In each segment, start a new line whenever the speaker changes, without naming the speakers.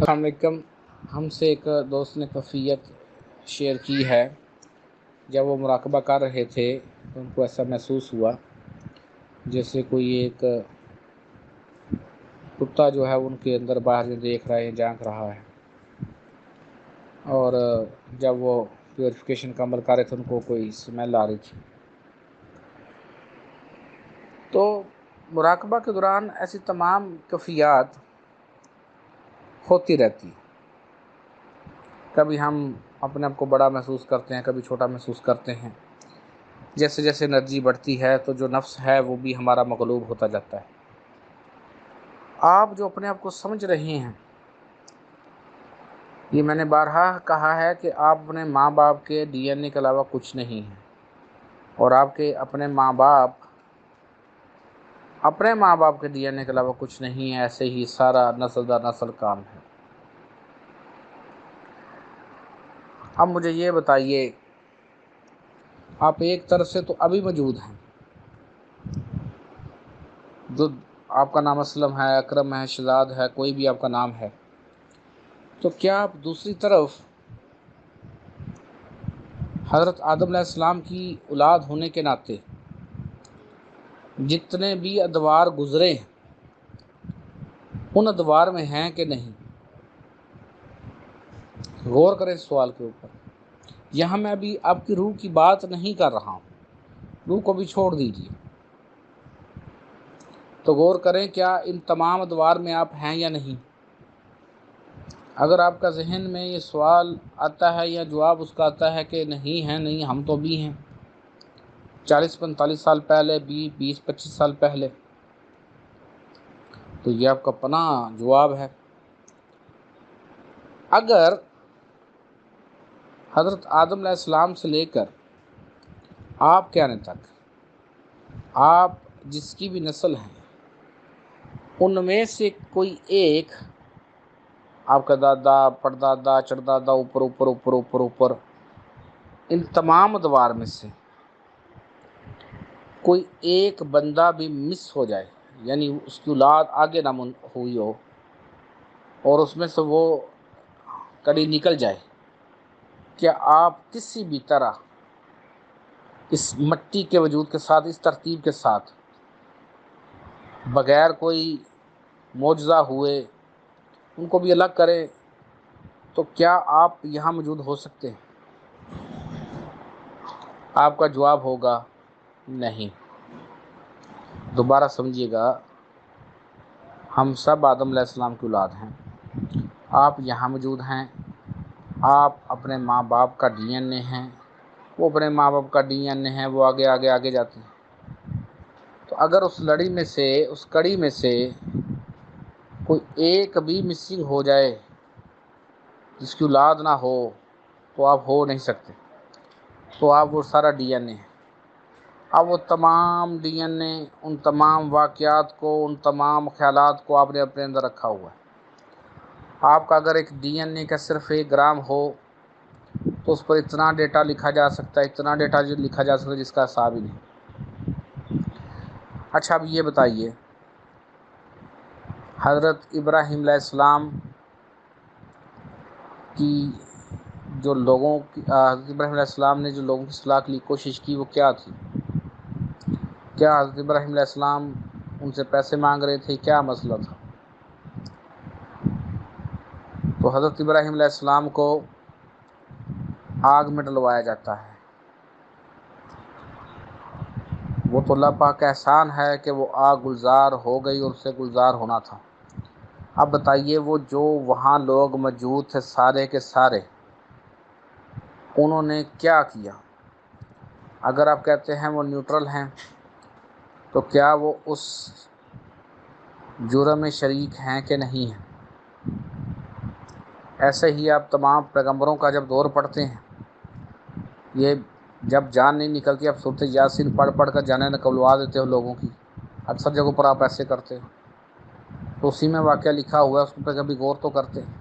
السلام علیکم۔ ہم سے ایک دوست نے کیفیت شیئر کی ہے، جب وہ مراقبہ کر رہے تھے تو ان کو ایسا محسوس ہوا جیسے کوئی ایک کتا جو ہے ان کے اندر باہر سے دیکھ رہا ہے، جھانک رہا ہے، اور جب وہ پیوریفیکیشن کا عمل کر رہے تھے ان کو کوئی اسمیل آ رہی تھی۔ تو مراقبہ کے دوران ایسی تمام کیفیات ہوتی رہتی ہیں۔ کبھی ہم اپنے آپ کو بڑا محسوس کرتے ہیں، کبھی چھوٹا محسوس کرتے ہیں۔ جیسے جیسے انرجی بڑھتی ہے تو جو نفس ہے وہ بھی ہمارا مغلوب ہوتا جاتا ہے۔ آپ جو اپنے آپ کو سمجھ رہے ہیں، یہ میں نے بارہا کہا ہے کہ آپ اپنے ماں باپ کے ڈی این اے کے علاوہ کچھ نہیں ہیں، اور آپ کے اپنے ماں باپ کے ڈی این اے کے علاوہ کچھ نہیں ہے۔ ایسے ہی سارا نسل در نسل کام ہے۔ اب مجھے یہ بتائیے، آپ ایک طرف سے تو ابھی موجود ہیں، جو آپ کا نام اسلم ہے، اکرم ہے، شہزاد ہے، کوئی بھی آپ کا نام ہے، تو کیا آپ دوسری طرف حضرت آدم علیہ السلام کی اولاد ہونے کے ناطے جتنے بھی ادوار گزرے ہیں ان ادوار میں ہیں کہ نہیں؟ غور کریں اس سوال کے اوپر۔ یہاں میں ابھی آپ کی روح کی بات نہیں کر رہا ہوں، روح کو بھی چھوڑ دیجیے، تو غور کریں کیا ان تمام ادوار میں آپ ہیں یا نہیں۔ اگر آپ کا ذہن میں یہ سوال آتا ہے یا جواب اس کا آتا ہے کہ نہیں ہے، نہیں ہم تو بھی ہیں 40-45 سال پہلے، 20-25 سال پہلے، تو یہ آپ کا پناہ جواب ہے۔ اگر حضرت آدم علیہ السلام سے لے کر آپ کے آنے تک آپ جس کی بھی نسل ہیں، ان میں سے کوئی ایک آپ کا دادا، پردادا، چڑدادا، اوپر اوپر اوپر اوپر اوپر ان تمام ادوار میں سے کوئی ایک بندہ بھی مس ہو جائے، یعنی اس کی اولاد آگے نہ ہوئی ہو، اور اس میں سے وہ کڑی نکل جائے، کیا آپ کسی بھی طرح اس مٹی کے وجود کے ساتھ، اس ترتیب کے ساتھ، بغیر کوئی معجزہ ہوئے ان کو بھی الگ کریں، تو کیا آپ یہاں موجود ہو سکتے ہیں؟ آپ کا جواب ہوگا نہیں۔ دوبارہ سمجھیے گا، ہم سب آدم علیہ السلام کی اولاد ہیں، آپ یہاں موجود ہیں، آپ اپنے ماں باپ کا ڈی این اے ہیں، وہ اپنے ماں باپ کا ڈی این اے ہیں، وہ آگے آگے آگے جاتے ہیں۔ تو اگر اس لڑی میں سے، اس کڑی میں سے کوئی ایک بھی مسنگ ہو جائے، جس کی اولاد نہ ہو، تو آپ ہو نہیں سکتے، تو آپ وہ سارا ڈی این اے ہے۔ اب وہ تمام ڈی این اے، ان تمام واقعات کو، ان تمام خیالات کو آپ نے اپنے اندر رکھا ہوا ہے۔ آپ کا اگر ایک ڈی این اے کا صرف 1 گرام ہو تو اس پر اتنا ڈیٹا لکھا جا سکتا ہے، اتنا ڈیٹا لکھا جا سکتا ہے جس کا حساب ہی نہیں۔ اچھا، اب یہ بتائیے، حضرت ابراہیم علیہ السلام کی جو لوگوں کی، حضرت ابراہیم علیہ السلام نے جو لوگوں کی اصلاح کے لیے کوشش کی، وہ کیا تھی؟ کیا حضرت ابراہیم علیہ السلام ان سے پیسے مانگ رہے تھے؟ کیا مسئلہ تھا؟ تو حضرت ابراہیم علیہ السلام کو آگ میں ڈلوایا جاتا ہے۔ وہ تو اللہ پاک کا احسان ہے کہ وہ آگ گلزار ہو گئی اور اسے گلزار ہونا تھا۔ اب بتائیے، وہ جو وہاں لوگ موجود تھے سارے کے سارے، انہوں نے کیا کیا؟ اگر آپ کہتے ہیں وہ نیوٹرل ہیں، تو کیا وہ اس جرم میں شریک ہیں کہ نہیں ہیں؟ ایسے ہی آپ تمام پیغمبروں کا جب دور پڑھتے ہیں، یہ جب جان نہیں نکلتی، آپ سورۃ یاسین پڑھ پڑھ کر جانیں نکلوا دیتے ہو لوگوں کی، اکثر جگہوں پر آپ ایسے کرتے ہو، تو اسی میں واقعہ لکھا ہوا ہے، اس پہ کبھی غور تو کرتے ہیں؟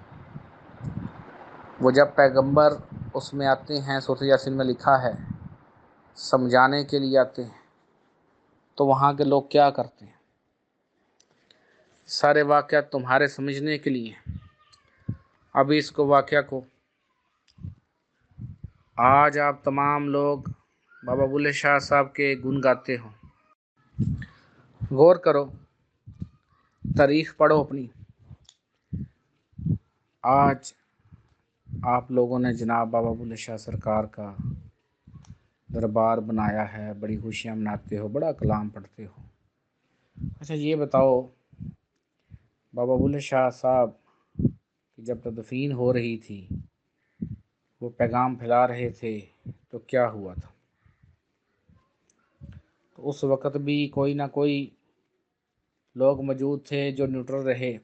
وہ جب پیغمبر اس میں آتے ہیں، سورۃ یاسین میں لکھا ہے، سمجھانے کے لیے آتے ہیں، تو وہاں کے لوگ کیا کرتے ہیں؟ سارے واقعات تمہارے سمجھنے کے لیے، ابھی اس کو واقعہ کو آج آپ تمام لوگ بابا بلے شاہ صاحب کے گن گاتے ہو، غور کرو، تاریخ پڑھو اپنی۔ آج آپ لوگوں نے جناب بابا بلے شاہ سرکار کا دربار بنایا ہے، بڑی خوشیاں مناتے ہو، بڑا کلام پڑھتے ہو۔ اچھا یہ بتاؤ، بابا بلے شاہ صاحب کی جب تدفین ہو رہی تھی، وہ پیغام پھیلا رہے تھے، تو کیا ہوا تھا؟ تو اس وقت بھی کوئی نہ کوئی لوگ موجود تھے جو نیوٹرل رہے،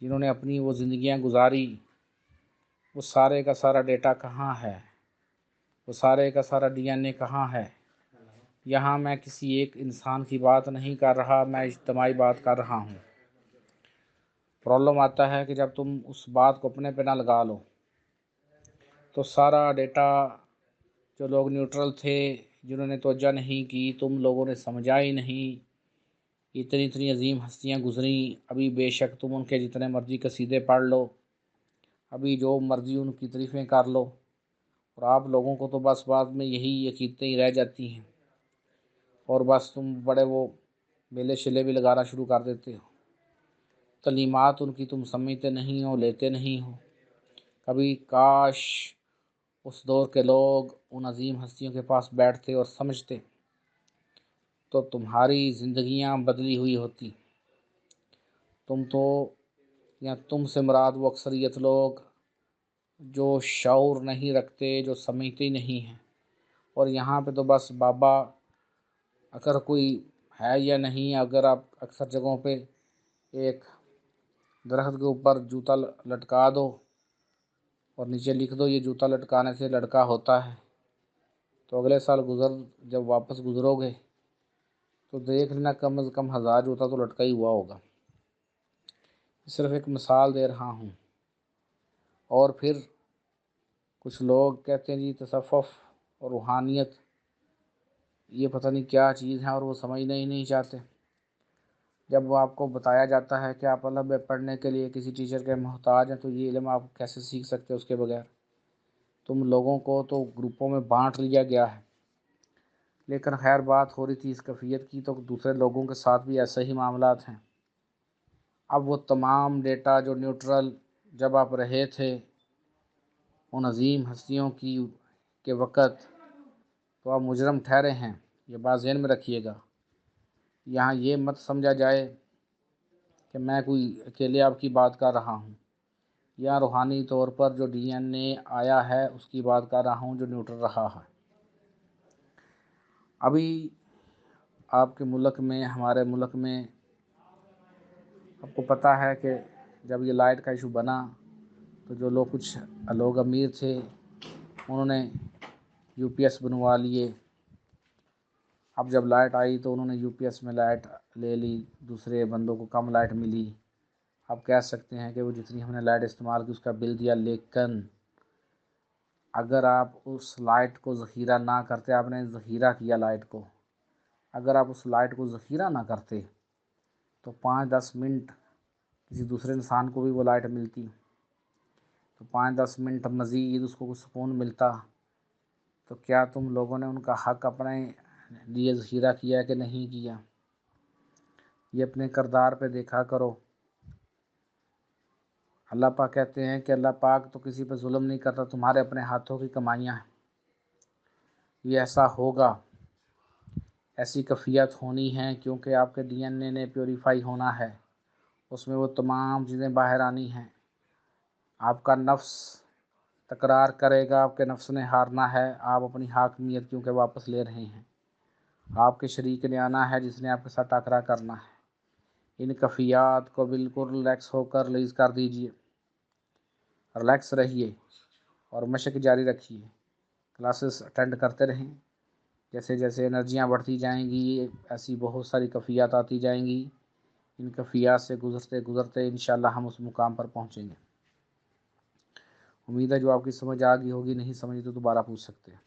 جنہوں نے اپنی وہ زندگیاں گزاری۔ وہ سارے کا سارا ڈیٹا کہاں ہے؟ وہ سارے کا سارا ڈی این اے کہاں ہے؟ یہاں میں کسی ایک انسان کی بات نہیں کر رہا، میں اجتماعی بات کر رہا ہوں۔ پرابلم آتا ہے کہ جب تم اس بات کو اپنے پہ نہ لگا لو تو سارا ڈیٹا جو لوگ نیوٹرل تھے، جنہوں نے توجہ نہیں کی، تم لوگوں نے سمجھا ہی نہیں۔ اتنی عظیم ہستیاں گزریں، ابھی بے شک تم ان کے جتنے مرضی قصیدے پڑھ لو، ابھی جو مرضی ان کی تعریفیں کر لو، اور آپ لوگوں کو تو بس بعد میں یہی عقیدتیں ہی رہ جاتی ہیں، اور بس تم بڑے وہ میلے شلے بھی لگانا شروع کر دیتے ہو۔ تعلیمات ان کی تم سمجھتے نہیں ہو، لیتے نہیں ہو۔ کبھی کاش اس دور کے لوگ ان عظیم ہستیوں کے پاس بیٹھتے اور سمجھتے، تو تمہاری زندگیاں بدلی ہوئی ہوتی۔ تم تو، یا تم سے مراد وہ اکثریت لوگ جو شعور نہیں رکھتے، جو سمجھتے نہیں ہیں، اور یہاں پہ تو بس بابا اگر کوئی ہے یا نہیں، اگر آپ اکثر جگہوں پہ ایک درخت کے اوپر جوتا لٹکا دو اور نیچے لکھ دو یہ جوتا لٹکانے سے لڑکا ہوتا ہے، تو اگلے سال جب واپس گزرو گے تو دیکھ لینا کم از کم 1000 جوتا تو لٹکا ہی ہوا ہوگا۔ صرف ایک مثال دے رہا ہوں۔ اور پھر کچھ لوگ کہتے ہیں جی تصوف اور روحانیت یہ پتہ نہیں کیا چیز ہے، اور وہ سمجھنا ہی نہیں چاہتے۔ جب وہ آپ کو بتایا جاتا ہے کہ آپ علم پڑھنے کے لیے کسی ٹیچر کے محتاج ہیں، تو یہ علم آپ کیسے سیکھ سکتے اس کے بغیر؟ تم لوگوں کو تو گروپوں میں بانٹ لیا گیا ہے۔ لیکن خیر بات ہو رہی تھی اس کیفیت کی، تو دوسرے لوگوں کے ساتھ بھی ایسے ہی معاملات ہیں۔ اب وہ تمام ڈیٹا جو نیوٹرل جب آپ رہے تھے ان عظیم ہستیوں کے وقت، تو آپ مجرم ٹھہرے ہیں، یہ بات ذہن میں رکھیے گا۔ یہاں یہ مت سمجھا جائے کہ میں کوئی اکیلے آپ کی بات کر رہا ہوں، یا روحانی طور پر جو ڈی این اے آیا ہے اس کی بات کر رہا ہوں جو نیوٹرل رہا ہے۔ ابھی آپ کے ملک میں، ہمارے ملک میں، آپ کو پتہ ہے کہ جب یہ لائٹ کا ایشو بنا تو جو کچھ لوگ امیر تھے انہوں نے یو پی ایس بنوا لیے۔ اب جب لائٹ آئی تو انہوں نے یو پی ایس میں لائٹ لے لی، دوسرے بندوں کو کم لائٹ ملی۔ آپ کہہ سکتے ہیں کہ وہ جتنی ہم نے لائٹ استعمال کی اس کا بل دیا، لیکن اگر آپ اس لائٹ کو ذخیرہ نہ کرتے، آپ نے ذخیرہ کیا لائٹ کو، اگر آپ اس لائٹ کو ذخیرہ نہ کرتے تو 5-10 منٹ کسی دوسرے انسان کو بھی وہ لائٹ ملتی، تو 5-10 منٹ مزید اس کو کچھ سکون ملتا۔ تو کیا تم لوگوں نے ان کا حق اپنے لیے ذخیرہ کیا کہ نہیں کیا؟ یہ اپنے کردار پہ دیکھا کرو۔ اللہ پاک کہتے ہیں کہ اللہ پاک تو کسی پہ ظلم نہیں کرتا، تمہارے اپنے ہاتھوں کی کمائیاں ہیں۔ یہ ایسا ہوگا، ایسی کیفیت ہونی ہے، کیونکہ آپ کے ڈی این اے نے پیوریفائی ہونا ہے، اس میں وہ تمام چیزیں باہر آنی ہیں۔ آپ کا نفس تکرار کرے گا، آپ کے نفس نے ہارنا ہے، آپ اپنی حاکمیت کیونکہ واپس لے رہے ہیں۔ آپ کے شریک نے آنا ہے جس نے آپ کے ساتھ ٹاکرا کرنا ہے۔ ان کیفیات کو بالکل ریلیکس ہو کر ریلیز کر دیجئے، ریلیکس رہیے اور مشق جاری رکھیے۔ کلاسز اٹینڈ کرتے رہیں، جیسے جیسے انرجیاں بڑھتی جائیں گی ایسی بہت ساری کیفیات آتی جائیں گی۔ ان کیفیات سے گزرتے گزرتے انشاءاللہ ہم اس مقام پر پہنچیں گے۔ امید ہے جو آپ کی سمجھ آ گئی ہوگی، نہیں سمجھی تو دوبارہ پوچھ سکتے ہیں۔